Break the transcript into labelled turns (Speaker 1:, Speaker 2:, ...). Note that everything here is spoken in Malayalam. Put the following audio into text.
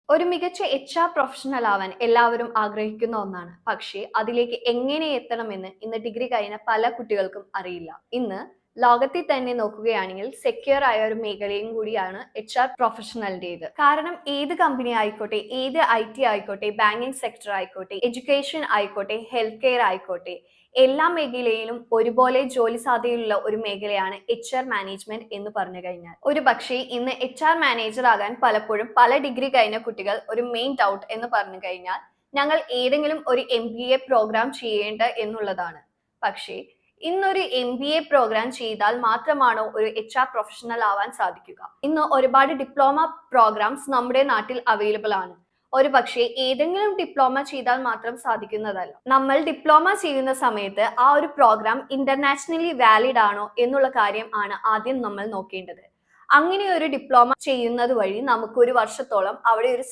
Speaker 1: ഒരു മികച്ച HR പ്രൊഫഷണൽ ആവാൻ എല്ലാവരും ആഗ്രഹിക്കുന്ന ഒന്നാണ്. പക്ഷേ അതിലേക്ക് എങ്ങനെ എത്തണമെന്ന് ഇന്ന് ഡിഗ്രി കഴിഞ്ഞ പല കുട്ടികൾക്കും അറിയില്ല. ഇന്ന് ലോകത്തിൽ തന്നെ നോക്കുകയാണെങ്കിൽ സെക്യൂർ ആയ ഒരു മേഖലയും കൂടിയാണ് HR പ്രൊഫഷണലിന്റേത്. കാരണം ഏത് കമ്പനി ആയിക്കോട്ടെ, ഏത് IT ആയിക്കോട്ടെ, ബാങ്കിങ് സെക്ടർ ആയിക്കോട്ടെ, എഡ്യൂക്കേഷൻ ആയിക്കോട്ടെ, ഹെൽത്ത് കെയർ ആയിക്കോട്ടെ, എല്ലാ മേഖലയിലും ഒരുപോലെ ജോലി സാധ്യതയുള്ള ഒരു മേഖലയാണ് HR മാനേജ്മെന്റ് എന്ന് പറഞ്ഞു കഴിഞ്ഞാൽ. ഒരു പക്ഷേ ഇന്ന് HR മാനേജർ ആകാൻ പലപ്പോഴും പല ഡിഗ്രി കഴിഞ്ഞ കുട്ടികൾ ഒരു മെയിൻ ഡൗട്ട് എന്ന് പറഞ്ഞു കഴിഞ്ഞാൽ ഞങ്ങൾ ഏതെങ്കിലും ഒരു MBA പ്രോഗ്രാം ചെയ്യേണ്ട എന്നുള്ളതാണ്. പക്ഷേ ഇന്നൊരു MBA പ്രോഗ്രാം ചെയ്താൽ മാത്രമാണോ ഒരു HR പ്രൊഫഷണൽ ആവാൻ സാധിക്കുക? ഇന്ന് ഒരുപാട് ഡിപ്ലോമ പ്രോഗ്രാംസ് നമ്മുടെ നാട്ടിൽ അവൈലബിൾ ആണ്. ഒരു പക്ഷേ ഏതെങ്കിലും ഡിപ്ലോമ ചെയ്താൽ മാത്രം സാധിക്കുന്നതല്ല. നമ്മൾ ഡിപ്ലോമ ചെയ്യുന്ന സമയത്ത് ആ ഒരു പ്രോഗ്രാം ഇന്റർനാഷണലി വാലിഡ് ആണോ എന്നുള്ള കാര്യം ആണ് ആദ്യം നമ്മൾ നോക്കേണ്ടത്. അങ്ങനെ ഒരു ഡിപ്ലോമ ചെയ്യുന്നത് വഴി നമുക്ക് ഒരു വർഷത്തോളം അവിടെ ഒരു